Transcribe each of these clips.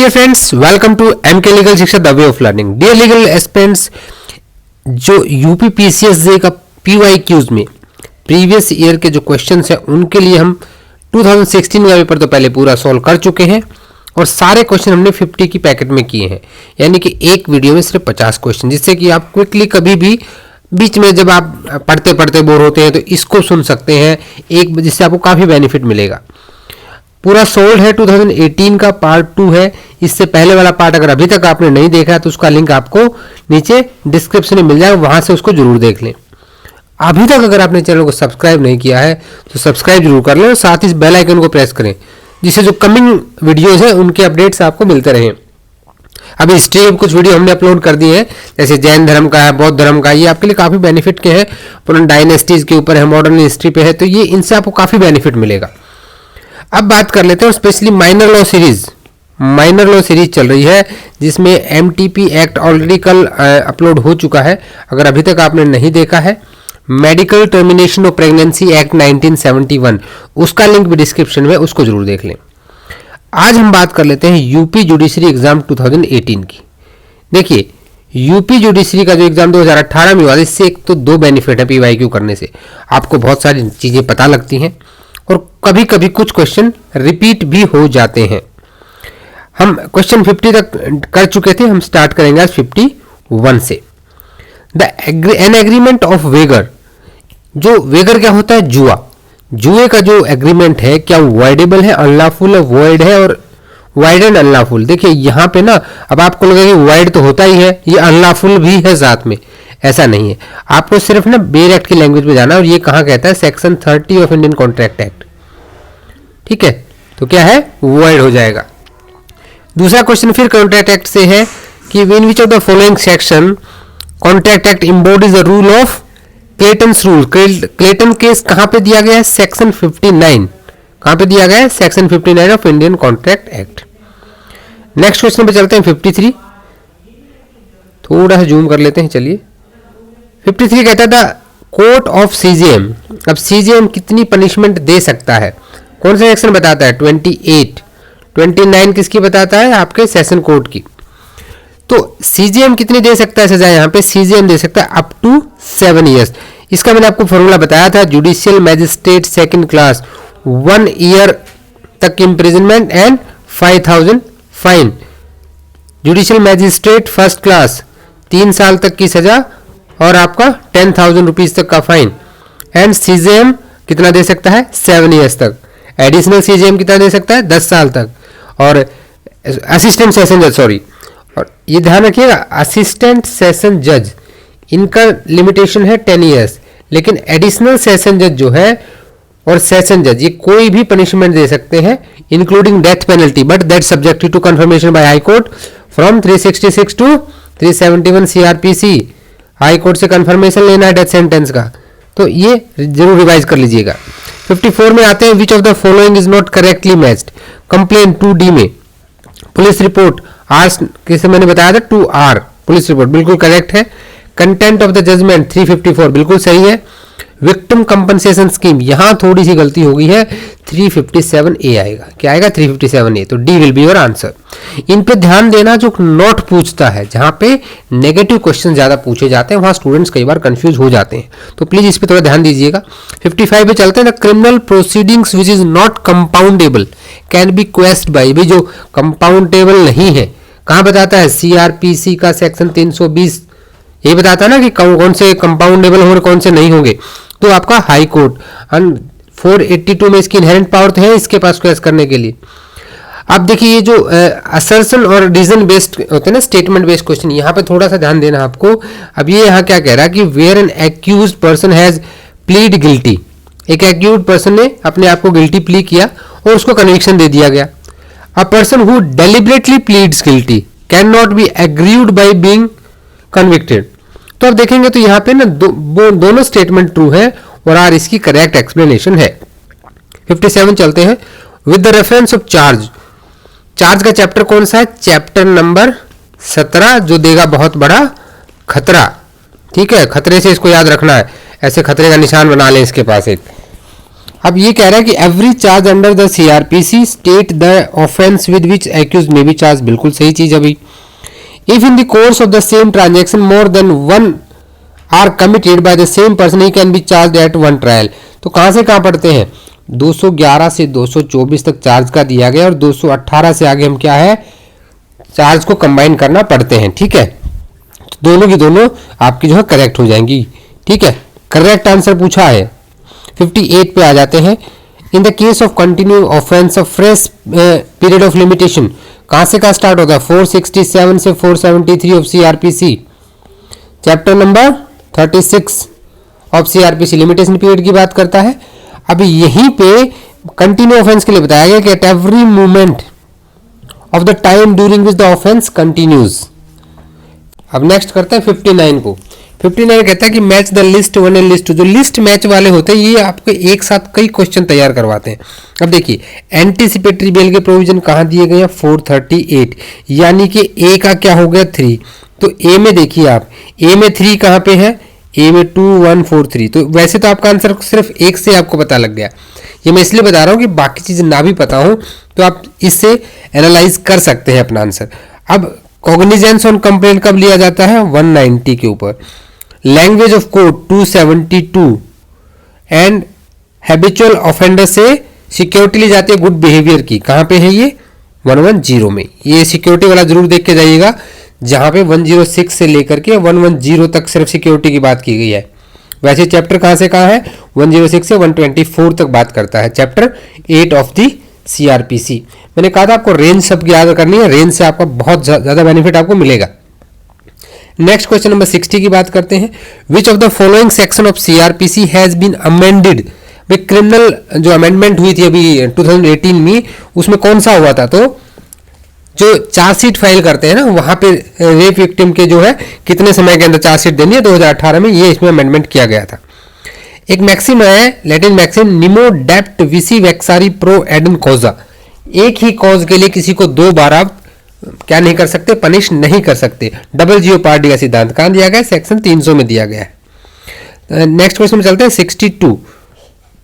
Dear friends, welcome to MK legal शिक्षा the way of learning. Dear legal aspirants, जो UP PCSJ का PYQs में previous year के जो क्वेश्चंस हैं उनके लिए हम 2016 का पेपर तो पहले पूरा सॉल्व कर चुके हैं और सारे क्वेश्चन हमने 50 की पैकेट में किए हैं, यानी कि एक वीडियो में सिर्फ 50 क्वेश्चन, जिससे कि आप क्विकली कभी भी बीच में जब आप पढ़ते पढ़ते बोर होते हैं तो इसको सुन सकते हैं, एक जिससे आपको काफ़ी बेनिफिट मिलेगा। पूरा सोल्ड है, 2018 का पार्ट 2 है। इससे पहले वाला पार्ट अगर अभी तक आपने नहीं देखा है तो उसका लिंक आपको नीचे डिस्क्रिप्शन में मिल जाएगा, वहां से उसको जरूर देख लें। अभी तक अगर आपने चैनल को सब्सक्राइब नहीं किया है तो सब्सक्राइब जरूर कर लें और साथ ही इस बेल आइकन को प्रेस करें, जिससे जो कमिंग वीडियोस हैं उनके अपडेट्स आपको मिलते रहें। अभी हिस्ट्री के कुछ वीडियो हमने अपलोड कर दिए हैं, जैसे जैन धर्म का है, बौद्ध धर्म का, ये आपके लिए काफ़ी बेनिफिट के हैं। पुरानी डायनेस्टीज के ऊपर है, मॉडर्न हिस्ट्री पे है, तो ये इनसे आपको काफ़ी बेनिफिट मिलेगा। अब बात कर लेते हैं specially minor law series. Minor law series चल रही है जिसमें एमटीपी एक्ट ऑलरेडी कल अपलोड हो चुका है, अगर अभी तक आपने नहीं देखा है। Medical termination of pregnancy act 1971, उसका लिंक भी डिस्क्रिप्शन में, उसको जरूर देख लें। आज हम बात कर लेते हैं यूपी जुडिशरी एग्जाम 2018 की। देखिए, यूपी जुडिशरी का जो एग्जाम 2018 में हुआ, इससे एक तो दो बेनिफिट है पीवाईक्यू करने से, आपको बहुत सारी चीज़ें पता लगती हैं और कभी कभी कुछ क्वेश्चन रिपीट भी हो जाते हैं। हम क्वेश्चन 50 तक कर चुके थे, हम स्टार्ट करेंगे आज 51 से। एन एग्रीमेंट ऑफ वेगर, जो वेगर क्या होता है? जुआ। जुए का जो एग्रीमेंट है, क्या वॉइडेबल है, अनलॉफुल है, वॉइड है और वाइड एंड अनलॉफुल। देखिए यहाँ पे ना, अब आपको लगेगा कि वाइड तो होता ही है, ये अनलॉफुल भी है साथ में, ऐसा नहीं है। आपको सिर्फ ना बेयर एक्ट की लैंग्वेज में जाना, और ये कहाँ कहता है? Section 30 of Indian contract act. ठीक है, तो क्या है? वॉइड हो जाएगा। दूसरा क्वेश्चन फिर कॉन्ट्रैक्ट एक्ट से है कि in which of the following section contract act embodies the rule of Clayton's rule. Clayton case कहां पे दिया गया है? सेक्शन 59। कहां पे दिया गया है? Section 59 of Indian contract act. Next question पे चलते हैं 53। थोड़ा सा जूम कर लेते हैं, चलिए। 53 कहता था कोर्ट ऑफ सीजीएम। अब सीजीएम कितनी पनिशमेंट दे सकता है? कौन सा सेक्शन बताता है? 28। 29 किसकी बताता है? आपके सेशन कोर्ट की। तो सीजीएम कितनी दे सकता है सजा? यहाँ पे सीजीएम दे सकता है अप टू 7 ईयर्स। इसका मैंने आपको फॉर्मूला बताया था, judicial magistrate second class 1 year तक imprisonment and 5000 fine. Judicial magistrate first class 3 साल तक की सजा और आपका 10,000 रुपीज तक का फाइन। एंड सीजीएम कितना दे सकता है? 7 ईयर्स तक। एडिशनल सीजीएम कितना दे सकता है? 10 साल तक। और असिस्टेंट सेशन जज, सॉरी, और ये ध्यान रखिएगा, असिस्टेंट सेशन जज इनका लिमिटेशन है 10 ईयर्स, लेकिन एडिशनल सेशन जज जो है और सेशन जज, ये कोई भी पनिशमेंट दे सकते हैं including death penalty, but that subjected to confirmation by High Court from 366 to 371 CrPC. High Court से कंफर्मेशन लेना है डेथ सेंटेंस का, तो ये जरूर रिवाइज कर लीजिएगा। 54 में आते हैं, which of the following is not correctly matched. Complain 2D में पुलिस रिपोर्ट आर, किसे मैंने बताया था 2R, पुलिस रिपोर्ट बिल्कुल करेक्ट है। कंटेंट ऑफ द जजमेंट 354 बिल्कुल सही है। विक्टिम कंपनसेशन स्कीम, यहां थोड़ी सी गलती हो गई है, 357A आएगा। क्या आएगा? 357A। तो D will be your answer. इन पे ध्यान देना, जो नॉट पूछता है, जहां पे नेगेटिव क्वेश्चन ज्यादा पूछे जाते हैं वहां स्टूडेंट्स कई बार कंफ्यूज हो जाते हैं, तो प्लीज इस पे थोड़ा ध्यान दीजिएगा। 55 पे चलते हैं। The criminal proceedings which is not compoundable can be questioned by. भी जो कंपाउंडेबल नहीं है, कहां बताता है? सीआरपीसी का सेक्शन 320 ये बताता है ना कि कौन से कंपाउंडेबल होंगे, कौन से नहीं होंगे। तो आपका हाई कोर्ट 482 में इसकी इनहेरेंट पावर तो है इसके पास क्वेश्चन करने के लिए। अब देखिए, ये जो असर्शन और रीजन बेस्ड होते हैं ना, स्टेटमेंट बेस्ड क्वेश्चन, यहाँ पे थोड़ा सा ध्यान देना आपको। अब ये यहाँ क्या कह रहा है कि where an accused person has plead guilty. एक एक्यूज्ड पर्सन ने अपने आप को गिल्टी प्ली किया और उसको कन्विक्शन दे दिया गया। A person who deliberately pleads guilty can not be aggrieved by being convicted. तो अब देखेंगे तो यहाँ पे ना दोनों स्टेटमेंट ट्रू है और आर इसकी करेक्ट एक्सप्लेनेशन है। 57 चलते हैं। With the reference of charge. Charge का चैप्टर कौन सा है? चैप्टर नंबर 17, जो देगा बहुत बड़ा खतरा। ठीक है, खतरे से इसको याद रखना है, ऐसे खतरे का निशान बना लें इसके पास एक। अब ये कह रहा है कि every charge under the CrPC state the offence with which accuse may be charge. बिल्कुल सही चीज अभी। If in the course of the same transaction more than one are committed by the same person he can be charge at one trial. तो कहां से कहां पढ़ते हैं, 211 से 224 तक चार्ज का दिया गया और 218 से आगे हम क्या है चार्ज को कंबाइन करना पड़ते हैं। ठीक है, तो दोनों की दोनों आपकी जो है करेक्ट हो जाएंगी। ठीक है, करेक्ट आंसर पूछा है। 58 पे आ जाते हैं। In the case of continue offence of fresh period of limitation, कहां से कहां स्टार्ट होता है, 467 से 473 of CrPC, chapter number 36 of CrPC limitation period की बात करता है। अभी यहीं पे कंटिन्यू ऑफेंस के लिए बताया गया कि at every moment of the time during which the offence continues. अब नेक्स्ट करते हैं 59 को। 59 कहता है कि match the list one and list two. जो लिस्ट मैच वाले होते हैं ये आपको एक साथ कई क्वेश्चन तैयार करवाते हैं। अब देखिए एंटीसिपेटरी बेल के प्रोविजन कहाँ दिए गए हैं, 438, यानी कि ए का क्या हो गया 3। तो ए में देखिए आप, ए में 3 कहाँ पे है, ए में 2 1 4 3। तो वैसे तो आपका आंसर सिर्फ एक से आपको पता लग गया। ये मैं इसलिए बता रहा हूँ कि बाकी चीजें ना भी पता हो तो आप इससे एनालाइज कर सकते हैं अपना आंसर। अब कॉग्निजेंस ऑन कंप्लेंट कब लिया जाता है, 190 के ऊपर। Language of court 272 and habitual offender से सिक्योरिटी ली जाती है गुड बिहेवियर की, कहां पे है ये 110 में। ये सिक्योरिटी वाला जरूर देख के जाइएगा, जहां पे 106 से लेकर के 110 तक सिर्फ सिक्योरिटी की बात की गई है। वैसे चैप्टर कहां से कहां है, 106 से 124 तक बात करता है, चैप्टर 8 ऑफ द सीआरपीसी। मैंने कहा था आपको रेंज शब्द याद करनी है, रेंज से आपका बहुत ज्यादा बेनिफिट आपको मिलेगा। नेक्स्ट क्वेश्चन नंबर 60 की बात करते हैं। Which of the following section of CrPC has been amended. Criminal जो अमेंडमेंट हुई थी अभी 2018 में, उसमें कौन सा हुआ था, तो जो चार्जशीट फाइल करते हैं ना वहां पे रेप विक्टिम के जो है कितने समय के अंदर चार्जशीट देनी है, 2018 में ये इसमें अमेंडमेंट किया गया था। एक मैक्सिम है, लैटिन मैक्सिम, निमो डेप्ट विसी वेक्सारी प्रो एडन कॉजा। एक ही कॉज के लिए किसी को 2 बार आप क्या नहीं कर सकते, पनिश नहीं कर सकते। डबल जियोपार्डी का सिद्धांत कहां दिया गया है, सेक्शन 300 में दिया गया है। नेक्स्ट क्वेश्चन में चलते हैं 62।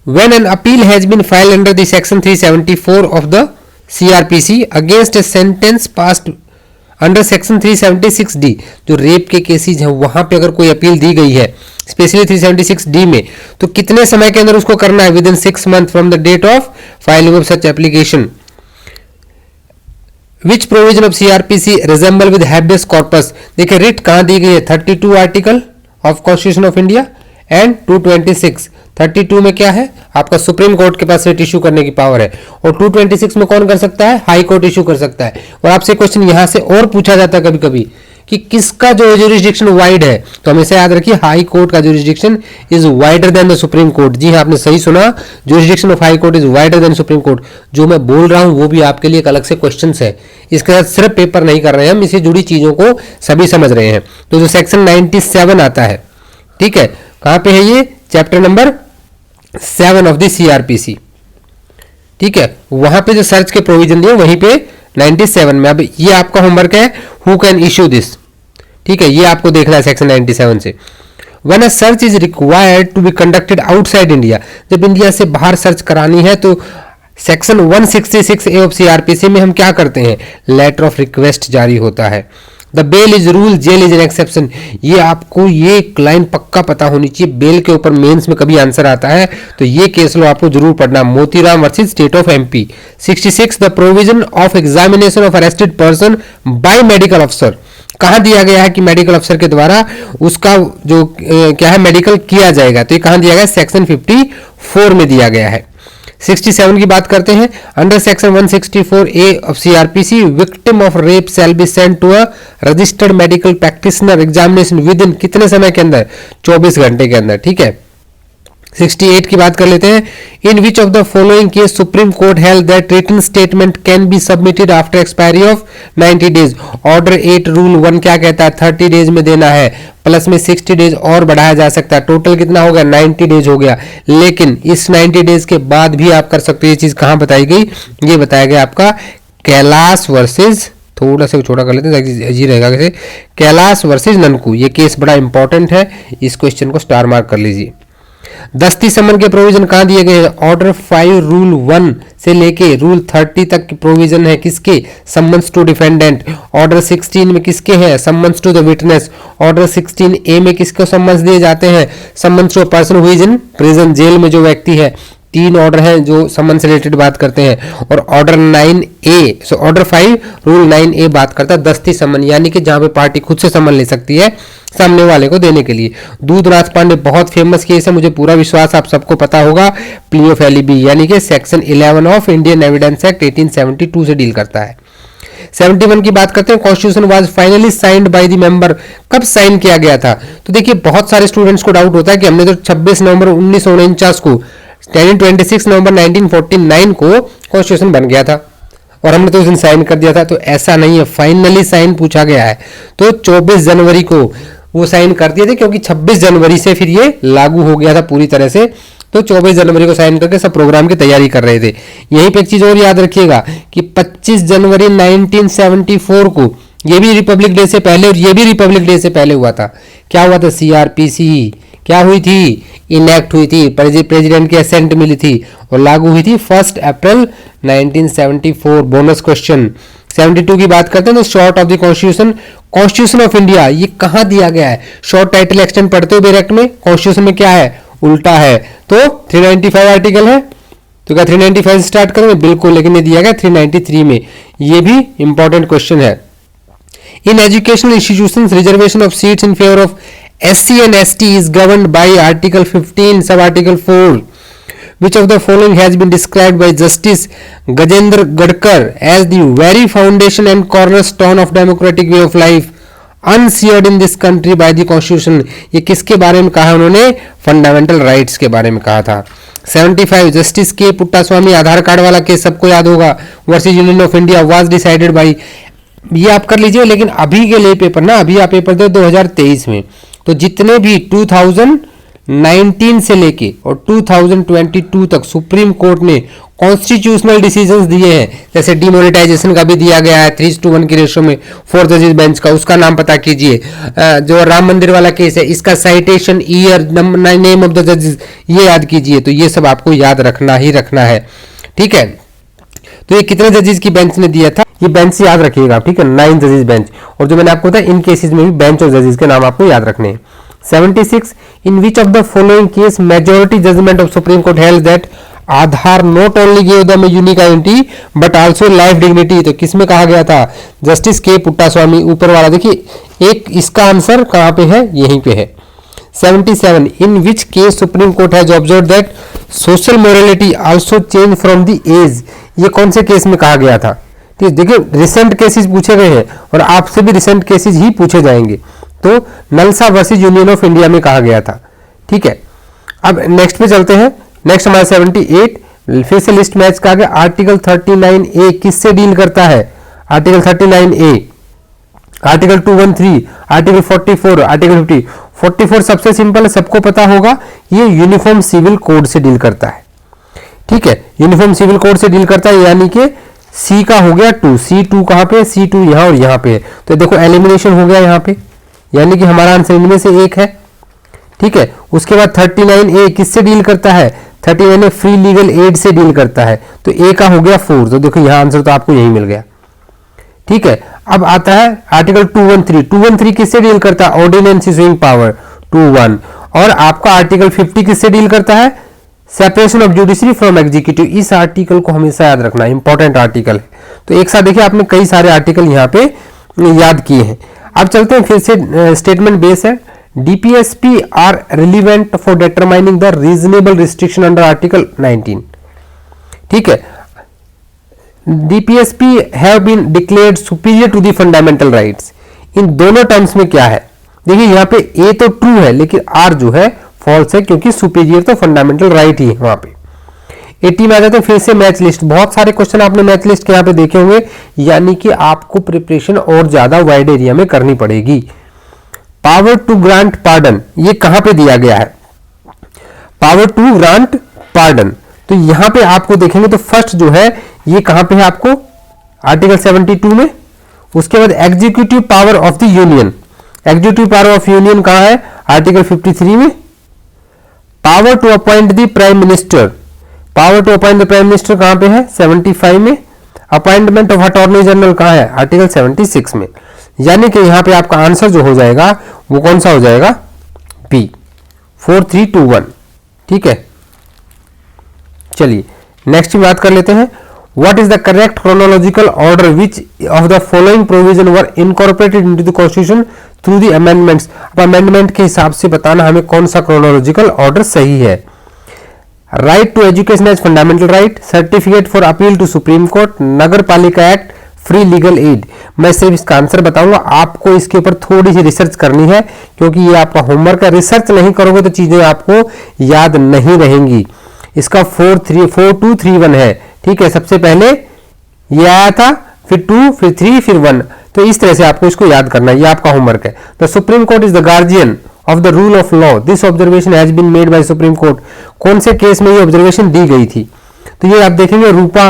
When an appeal has been filed under the section 374 of the CrPC against a sentence passed under section 376D, जो रेप के केसेज हैं वहां पे अगर कोई अपील दी गई है स्पेशली 376D में, तो कितने समय के अंदर उसको करना है, within 6 month from the date of filing of such application. Which provision of CrPC resemble with habeas corpus. देखिए रिट कहां दी गई है, 32 article of constitution of India and 226। 32 में क्या है आपका सुप्रीम कोर्ट के पास रिट इशू करने की पावर है, और 226 में कौन कर सकता है, हाई कोर्ट इशू कर सकता है। और आपसे क्वेश्चन यहां से और पूछा जाता है कभी कभी कि किसका जो ज्यूरिसडिक्शन वाइड है, तो हमेशा याद रखिए हाई कोर्ट का jurisdiction is wider than the supreme court. जी हाँ, आपने सही सुना, jurisdiction of high court is wider than supreme court. जो मैं बोल रहा हूं वो भी आपके लिए एक अलग से क्वेश्चन है, इसके साथ सिर्फ पेपर नहीं कर रहे हैं हम, इससे जुड़ी चीजों को सभी समझ रहे हैं। तो जो सेक्शन 97 आता है, ठीक है, कहां पे है ये, chapter number 7 of the CrPC, ठीक है, वहां पे जो सर्च के प्रोविजन दिए वहीं पे 97 में। अब ये आपका होमवर्क है, हु कैन इश्यू दिस, ठीक है, ये आपको देखना है सेक्शन 97 से। When a search is required to be conducted outside India, जब इंडिया से बाहर सर्च करानी है तो सेक्शन 166A ऑफ सीआरपीसी में हम क्या करते हैं, लेटर ऑफ रिक्वेस्ट जारी होता है। The bail is rule, jail is an exception. ये आपको ये लाइन पक्का पता होनी चाहिए, बेल के ऊपर मेंस में कभी आंसर आता है तो ये केस लो आपको जरूर पढ़ना, Motiram versus state of MP. 66 the provision of examination of arrested person by medical अफसर, कहां दिया गया है कि मेडिकल अफसर के द्वारा उसका जो क्या है मेडिकल किया जाएगा, तो ये कहां दिया गया, सेक्शन 54 में दिया गया है। 67 की बात करते हैं, under section 164A of CrPC victim of rape shall be sent to a registered medical practitioner examination within कितने समय के अंदर, 24 घंटे के अंदर, ठीक है। 68 की बात कर लेते हैं, in which of the following case supreme court held that written statement can be submitted after expiry of 90 days. Order 8 rule 1 क्या कहता है, 30 डेज में देना है, प्लस में 60 डेज और बढ़ाया जा सकता है, टोटल कितना हो गया, 90 डेज हो गया। लेकिन इस 90 डेज के बाद भी आप कर सकते हो। ये चीज कहां बताई गई, ये बताया गया आपका कैलाश वर्सेज, थोड़ा सा छोटा कर लेते हैं जी रहेगा कैसे, कैलाश वर्सेज ननकू। ये केस बड़ा इंपॉर्टेंट है, इस क्वेश्चन को स्टार मार्क कर लीजिए। दस्ती समन के प्रोविजन कहाँ दिए गए हैं? ऑर्डर 5 रूल 1 से लेके रूल 30 तक की प्रोविजन है किसके? Summons to defendant. ऑर्डर 16 में किसके हैं? Summons to the witness. Order 16A में किसको समन्स दिए जाते हैं? Summons to person who is in prison, jail में जो व्यक्ति है। 3 ऑर्डर हैं जो समन से रिलेटेड बात करते हैं। और order 9A, so order 5 rule 9A बात करता है दस्ती समन, यानी कि जहां पे पार्टी खुद से समन ले सकती है सामने वाले को देने के लिए। दूधराज पांडे बहुत फेमस केस है, मुझे पूरा विश्वास आप सबको पता होगा। प्ली ऑफ एलिबी यानी कि section 11 of Indian evidence act 1872 से डील करता है। 71 की बात करते हैं। Constitution was finally signed by the member, कब साइन किया गया था? तो देखिए बहुत सारे स्टूडेंट्स को डाउट होता है कि हमने तो 26 नवंबर 1949 को 26 नवंबर 1949 को कॉन्स्टिट्यूशन बन गया था और हमने तो उस दिन साइन कर दिया था। तो ऐसा नहीं है, फाइनली साइन पूछा गया है तो 24 जनवरी को वो साइन कर दिए थे, क्योंकि 26 जनवरी से फिर ये लागू हो गया था पूरी तरह से। तो 24 जनवरी को साइन करके सब प्रोग्राम की तैयारी कर रहे थे। यहीं पे एक चीज और याद रखिएगा कि 25 जनवरी 1974 को ये भी रिपब्लिक डे से पहले और ये भी रिपब्लिक डे से पहले हुआ था। क्या हुआ था? सीआरपीसी क्या हुई थी? इनैक्ट हुई थी, प्रेसिडेंट की असेंट मिली थी और लागू हुई थी 1 अप्रैल 1974। बोनस क्वेश्चन 72 की बात करते हैं तो short of the constitution, constitution of India ये कहां दिया गया है? शॉर्ट टाइटल एक्सटेंड पढ़ते हो डायरेक्ट में, कॉन्स्टिट्यूशन में क्या है? उल्टा है। तो 395 आर्टिकल है, तो क्या 395 से स्टार्ट करेंगे? बिल्कुल, लेकिन ये दिया गया 393 में। ये भी इंपॉर्टेंट क्वेश्चन है। In educational institutions reservation of seats in favour of SC and ST is governed by Article 15, Sub-Article 4. Which of the following has been described by Justice Gajendra Gadkar as the very foundation and cornerstone of democratic way of life, unseared in this country by the Constitution? ये किसके बारे में कहा उन्होंने? Fundamental rights के बारे में कहा था। 75 जस्टिस के पुट्टास्वामी, आधार कार्ड वाला केस सबको याद होगा, versus union of India was decided by, ये आप कर लीजिए। लेकिन अभी के लिए पेपर ना, अभी आप पेपर दे 2023 में, तो जितने भी 2019 से लेके और 2022 तक सुप्रीम कोर्ट ने कॉन्स्टिट्यूशनल डिसीजंस दिए हैं, जैसे डिमोनेटाइजेशन का भी दिया गया है 3:1 की रेशो में 4 जजेस बेंच का, उसका नाम पता कीजिए। जो राम मंदिर वाला केस है इसका citation, year, name of the जजेस ये याद कीजिए। तो ये सब आपको याद रखना ही रखना है, ठीक है। तो ये कितने जजेस की बेंच ने दिया था, ये बेंच याद रखिएगा, ठीक है, 9 जजेस बेंच। और जो मैंने आपको बताया इन केसेस में भी बेंच और जजेस के नाम आपको याद रखने हैं। 76 in which of the following case majority judgment of supreme court held that Aadhaar not only give them unique identity but also life dignity? तो किसमें कहा गया था? जस्टिस के पुट्टास्वामी, ऊपर वाला देखिए। एक इसका आंसर कहां पे है? यहीं पे है। 77 in which case supreme court has observe that social morality also change from the age? ये कौन से केस में कहा गया था? ठीक, देखिए रिसेंट केसेस पूछे गए हैं और आपसे भी रिसेंट केसेस ही पूछे जाएंगे। तो नलसा वर्सेस यूनियन ऑफ इंडिया में कहा गया था, ठीक है। अब नेक्स्ट पे चलते हैं। नेक्स्ट हमारा 78 फिर से लिस्ट मैच का आगे। आर्टिकल 39A किससे डील करता है? Article 39A, article 213, article 44, article 50। 44 सबसे सिंपल है, सबको पता होगा, ये यूनिफॉर्म सिविल कोड से डील करता है, ठीक है। यूनिफॉर्म सिविल कोड से डील करता है, यानी कि सी का हो गया 2, C2 कहां पे? C2 यहां और यहां पे है। तो देखो एलिमिनेशन हो गया यहां पे, यानी कि हमारा आंसर इनमें से एक है, ठीक है। उसके बाद 39A किससे डील करता है? 39A फ्री लीगल एड से डील करता है, तो ए का हो गया 4। तो देखो यहां आंसर तो आपको यही मिल गया, ठीक है। अब आता है आर्टिकल 213। 213 किससे डील करता है? Ordinance issuing power 21। और आपका आर्टिकल 50 किससे डील करता है? Separation of judiciary from executive. इस आर्टिकल को हमेशा याद रखना, इंपॉर्टेंट आर्टिकल है। तो एक साथ देखिए आपने कई सारे आर्टिकल यहाँ पे याद किए हैं। अब चलते हैं फिर से, स्टेटमेंट बेस है। DPSP are relevant for determining the reasonable restriction under article 19, ठीक है। DPSP have been declared superior to the fundamental rights. इन दोनों टर्म्स में क्या है? देखिए यहाँ पे ए तो ट्रू है लेकिन आर जो है फॉल्स है, क्योंकि सुपीरियर तो फंडामेंटल राइट ही है वहां पे। 80 में आ जाते हैं फिर से मैच लिस्ट। बहुत सारे क्वेश्चन आपने मैच लिस्ट के यहाँ पे देखे होंगे, यानी कि आपको प्रिपरेशन और ज्यादा वाइड एरिया में करनी पड़ेगी। पावर टू ग्रांट पार्डन ये कहां पे दिया गया है? पावर टू ग्रांट पार्डन, तो यहां पे आपको देखेंगे तो फर्स्ट जो है ये कहां पे है आपको? आर्टिकल 72 में। उसके बाद executive power of the union, executive power of union कहां है? आर्टिकल 53 में। Power to appoint the prime minister, power to appoint the prime minister कहां पे है 75 में, अपॉइंटमेंट ऑफ अटॉर्नी जनरल कहां है आर्टिकल 76 में। यानी कि यहां पे आपका आंसर जो हो जाएगा वो कौन सा हो जाएगा बी 4321। ठीक है, चलिए नेक्स्ट बात कर लेते हैं। What is the correct chronological order which of the following provision were incorporated into the constitution through the amendments. अब अमेंडमेंट के हिसाब से बताना हमें कौन सा क्रोनोलॉजिकल ऑर्डर सही है। Right to education as fundamental right, certificate for appeal to supreme court, Nagar Palika act, free legal aid. मैं सिर्फ इसका आंसर बताऊंगा, आपको इसके ऊपर थोड़ी सी रिसर्च करनी है क्योंकि ये आपका होमवर्क है। रिसर्च नहीं करोगे तो चीजें आपको याद नहीं रहेंगी। इसका 4231 है। ठीक है, सबसे पहले ये आया था, फिर 2, फिर 3, फिर 1। तो इस तरह से आपको इसको याद करना है, ये आपका होमवर्क है। The supreme court is the guardian of the rule of law, this observation has been made by supreme court. कौन से केस में ये ऑब्जर्वेशन दी गई थी? तो ये आप देखेंगे Rupa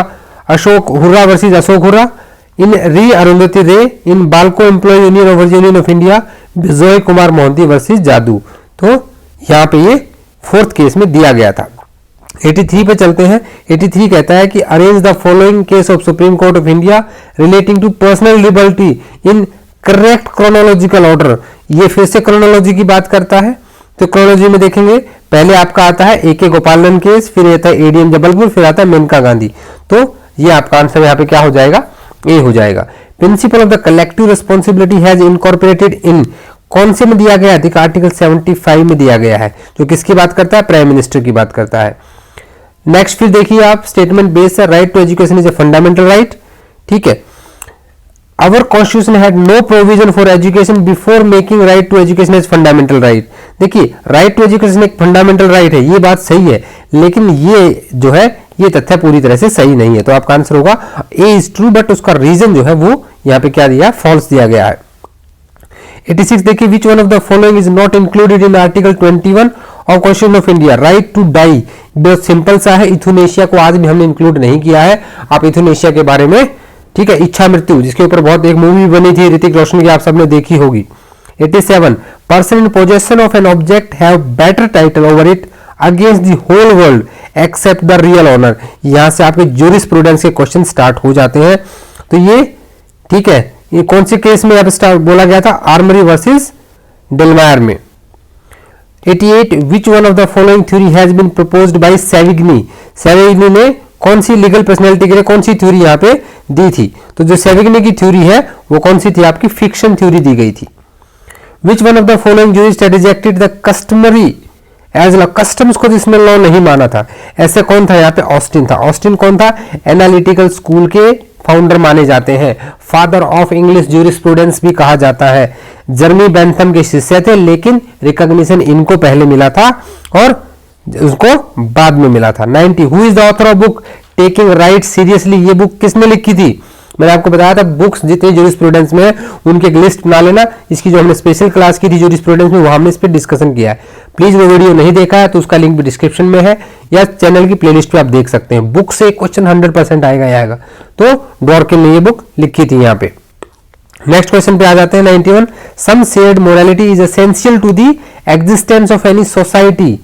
Ashok Hurra versus Ashok Hurra, in re Arundhati Roy, in BALCO employ union of union of India, Vijay Kumar Mohanty versus Jadu. तो यहाँ पे ये 4th केस में दिया गया था। 83 पे चलते हैं। 83 कहता है कि arrange the following case of supreme court of India relating to personal liberty in correct chronological order. ये फिर से क्रोनोलॉजी की बात करता है। तो क्रोनोलॉजी में देखेंगे, पहले आपका आता है AK गोपालन केस, फिर आता है ADM जबलपुर, फिर आता है मेनका गांधी। तो ये आपका आंसर यहाँ पे क्या हो जाएगा? ए हो जाएगा। Principle of the collective responsibility has incorporated in, कौन से में दिया गया? देखिए आर्टिकल 75 में दिया गया है, जो किसकी बात करता है? प्राइम मिनिस्टर की बात करता है। नेक्स्ट फिर देखिए आप, स्टेटमेंट बेस्ड है, right to education is a fundamental right. ठीक है, our constitution had no provision for education before making right to education as fundamental right. देखिए राइट टू एजुकेशन एक फंडामेंटल राइट है, ये बात सही है, लेकिन ये जो है ये तथ्य पूरी तरह से सही नहीं है। तो आपका आंसर होगा ए इज ट्रू, बट उसका रीजन जो है वो यहाँ पे क्या दिया? फॉल्स दिया गया है। 86 देखिए, which one of the following is not included in article 21 of constitution of India, right to die. बहुत सिंपल सा है, इथुनेशिया को आज भी हमने इंक्लूड नहीं किया है। आप इथुनेशिया के बारे में, ठीक है, इच्छा मृत्यु, जिसके ऊपर बहुत एक मूवी बनी थी ऋतिक रोशन की, आप सबने देखी होगी। 87 person in possession of an object have better title over it against the whole world except the real owner. यहां से आपके ज्यूरिस्प्रूडेंस के क्वेश्चन स्टार्ट हो जाते हैं। तो ये ठीक है, ये कौन से केस में अब स्टार्ट बोला गया था? आर्मरी वर्सेस डेलमायर में। 88 which one of the following theory has been proposed by Savigny. Savigny ने कौन सी लीगल पर्सनैलिटी के लिए कौन सी थ्योरी यहाँ पे दी थी? तो जो सेविग्नी की थ्योरी है वो कौन सी थी? आपकी फिक्शन थ्योरी दी गई थी। Which one of the following jurist had rejected the customary as law, customs को जिसने लॉ नहीं माना था, ऐसे कौन था? यहाँ पे ऑस्टिन था। ऑस्टिन कौन था? एनालिटिकल स्कूल के फाउंडर माने जाते हैं, फादर ऑफ इंग्लिश ज्यूरिस्प्रूडेंस भी कहा जाता है। जर्मी बेंथम के शिष्य थे, लेकिन रिकॉग्निशन इनको पहले मिला था और उसको बाद में मिला था। 90 who is the author of book taking right seriously, ये बुक किसने लिखी थी? मैंने आपको बताया था बुक्स जितने ज्यूरिस्प्रूडेंस में है उनकी एक लिस्ट बना लेना। इसकी जो हमने स्पेशल क्लास की थी ज्यूरिस्प्रूडेंस में, वो हमने इस पर डिस्कशन किया है। प्लीज वो वीडियो नहीं देखा है तो उसका लिंक भी डिस्क्रिप्शन में है, या चैनल की प्लेलिस्ट पे आप देख सकते हैं। बुक से क्वेश्चन 100% आएगा ही आएगा। तो डॉर्किन ने ये बुक लिखी थी यहाँ पे। नेक्स्ट क्वेश्चन पे आ जाते हैं 91 some shared morality is essential to the existence of any society.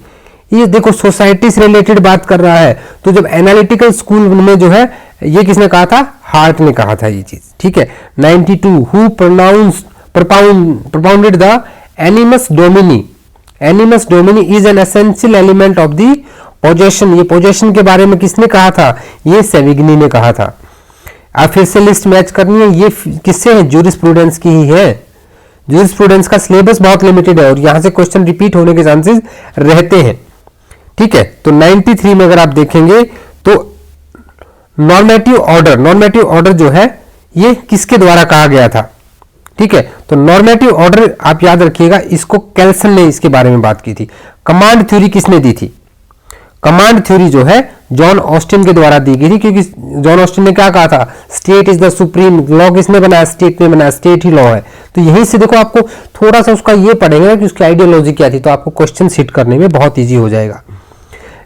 ये देखो सोसाइटी से रिलेटेड बात कर रहा है। तो जब एनालिटिकल स्कूल में जो है, ये किसने कहा था? हार्ट ने कहा था ये चीज। ठीक है। 92 who propounded the एनिमस Duminy. एनिमस Duminy is an essential element of the possession. ये पोजेशन के बारे में किसने कहा था? ये सेविग्नी ने कहा था। आप फिर से लिस्ट मैच करनी है, ये किससे है? ज्यूरिस्प्रूडेंस की ही है। ज्यूरिस्प्रूडेंस का सिलेबस बहुत लिमिटेड है और यहां से क्वेश्चन रिपीट होने के चांसेस रहते हैं। ठीक है। तो 93 में अगर आप देखेंगे तो नॉर्मेटिव ऑर्डर, नॉर्मेटिव ऑर्डर जो है ये किसके द्वारा कहा गया था? ठीक है। तो नॉर्मेटिव ऑर्डर आप याद रखिएगा, इसको कैल्सन ने इसके बारे में बात की थी। कमांड थ्योरी किसने दी थी? कमांड थ्योरी जो है जॉन ऑस्टिन के द्वारा दी गई थी, क्योंकि जॉन ऑस्टिन ने क्या कहा था? State is the supreme law. किसने बनाया? स्टेट ने बनाया, स्टेट ही लॉ है। तो यहीं से देखो आपको थोड़ा सा उसका ये पड़ेगा कि उसकी आइडियोलॉजी क्या थी, तो आपको क्वेश्चन हिट करने में बहुत ईजी हो जाएगा।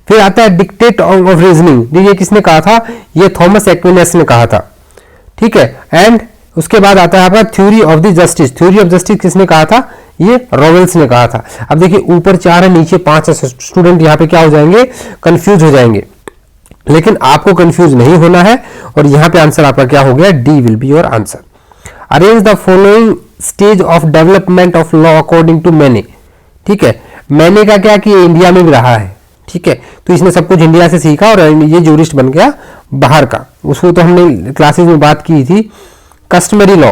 फिर आता है डिक्टेट ऑफ रीजनिंग। ये किसने कहा था? ये थॉमस एक्विनस ने कहा था। ठीक है। एंड उसके बाद आता है आपका theory of the justice. Theory of justice किसने कहा था? ये रॉवेल्स ने कहा था। अब देखिए ऊपर 4 है, नीचे 5 है, स्टूडेंट यहाँ पे क्या हो जाएंगे, कंफ्यूज हो जाएंगे, लेकिन आपको कंफ्यूज नहीं होना है और यहाँ पे आंसर आपका क्या हो गया, D will be your answer. Arrange the following stage of development of law according to Maine, ठीक है, मैंने का क्या कि इंडिया में भी रहा है, ठीक है, तो इसने सब कुछ इंडिया से सीखा और ये जूरिस्ट बन गया बाहर का। उसको तो हमने क्लासेस में बात की थी। Customary law,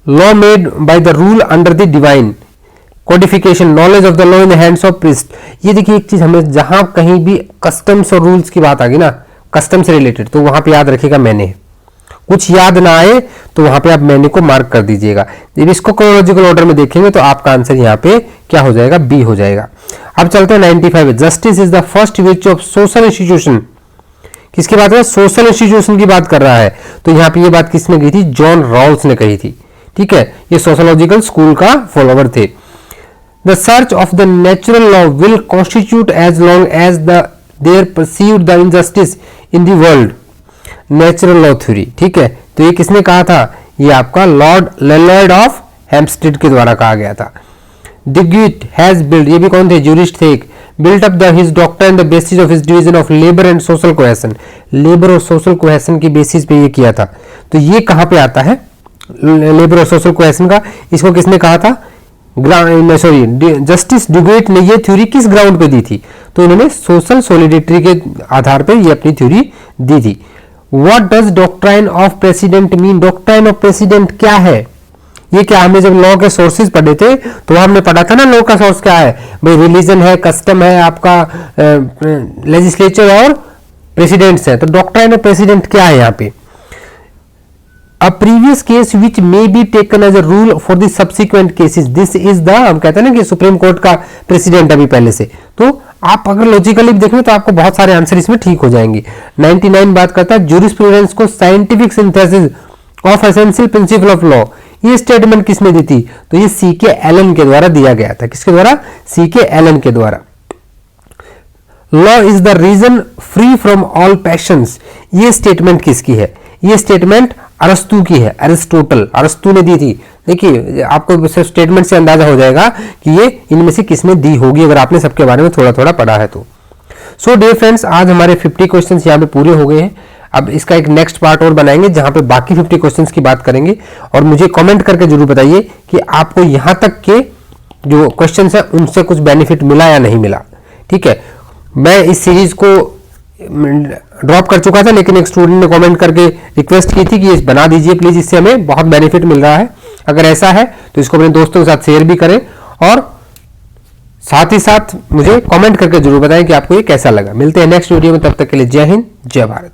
law made by the rule under the divine codification, knowledge of the law in the hands of priest. ये देखिए एक चीज हमें जहां कहीं भी कस्टम्स और रूल्स की बात आ गई ना, कस्टम से रिलेटेड, तो वहां पे याद रखिएगा मैंने, कुछ याद ना आए तो वहां पे आप मैंने को मार्क कर दीजिएगा। जब इसको क्रोनोलॉजिकल ऑर्डर में देखेंगे तो आपका आंसर यहाँ पे क्या हो जाएगा, बी हो जाएगा। अब चलते हैं 95। Justice is the first which of social institution, किसकी बात है, सोशल इंस्टीट्यूशन की बात कर रहा है। तो यहाँ पे ये बात किसने कही थी, जॉन रॉल्स ने कही थी, ठीक है, ये सोशोलॉजिकल स्कूल का फॉलोवर थे। The search of the natural law will constitute as long as there perceived the injustice in the world, natural law theory, ठीक है। तो ये किसने कहा था, ये आपका लॉर्ड लेलर्ड ऑफ हेम्पस्टेड के द्वारा कहा गया था। डिग्यूट हैज बिल्ड, ये भी कौन थे, जूरिस्ट थे, built up the his doctrine the basis of his division of labour and social cohesion, labour और सोशल कोहेशन की बेसिस पे ये किया था। तो ये कहां पे आता है, लेबर और सोशल कोहेशन का, इसको किसने कहा था, जस्टिस डिग्यूट ने ये थ्योरी किस ग्राउंड पे दी थी, तो इन्होंने सोशल सॉलिडेरिटी के आधार पर ये अपनी थ्योरी दी थी। What does doctrine of president mean, doctrine of president क्या है, ये क्या हमने जब लॉ के सोर्सेज पढ़े थे तो हमने पढ़ा था ना, लॉ का सोर्स क्या है भाई, रिलीजन है, कस्टम है, आपका लेजिस्लेचर और प्रेसिडेंट्स है। तो डॉक्ट्राइन ऑफ प्रेसिडेंट क्या है यहाँ पे, a previous case which may be taken as a rule for the subsequent cases, this is the, हम कहते हैं ना कि सुप्रीम कोर्ट का प्रेसिडेंट अभी पहले से, तो आप अगर लॉजिकली देखें तो आपको बहुत सारे आंसर इसमें ठीक हो जाएंगे। 99 बात करता है जूरिस्प्रूडेंस को scientific synthesis of essential principle of law, ये स्टेटमेंट किसने दी थी, तो ये सीके एलन के द्वारा दिया गया था। किसके द्वारा, सीके एलन के द्वारा। Law is the reason free from all passions, ये स्टेटमेंट किसकी है, ये स्टेटमेंट अरस्तु की है, अरिस्टोटल, अरस्तु ने दी थी। देखिए आपको स्टेटमेंट से अंदाजा हो जाएगा कि ये इनमें से किसने दी होगी, अगर आपने सबके बारे में थोड़ा थोड़ा पढ़ा है तो। सो डियर फ्रेंड्स, आज हमारे 50 क्वेश्चंस यहाँ पे पूरे हो गए हैं। अब इसका एक नेक्स्ट पार्ट और बनाएंगे जहां पे बाकी 50 क्वेश्चंस की बात करेंगे, और मुझे कमेंट करके जरूर बताइए कि आपको यहां तक के जो क्वेश्चंस है उनसे कुछ बेनिफिट मिला या नहीं मिला, ठीक है। मैं इस सीरीज को ड्रॉप कर चुका था, लेकिन एक स्टूडेंट ने कमेंट करके रिक्वेस्ट की थी कि ये बना दीजिए प्लीज, इससे हमें बहुत बेनिफिट मिल रहा है। अगर ऐसा है तो इसको अपने दोस्तों के साथ शेयर भी करें, और साथ ही साथ मुझे कमेंट करके जरूर बताएं कि आपको ये कैसा लगा। मिलते हैं नेक्स्ट वीडियो में, तब तक के लिए जय हिंद, जय भारत।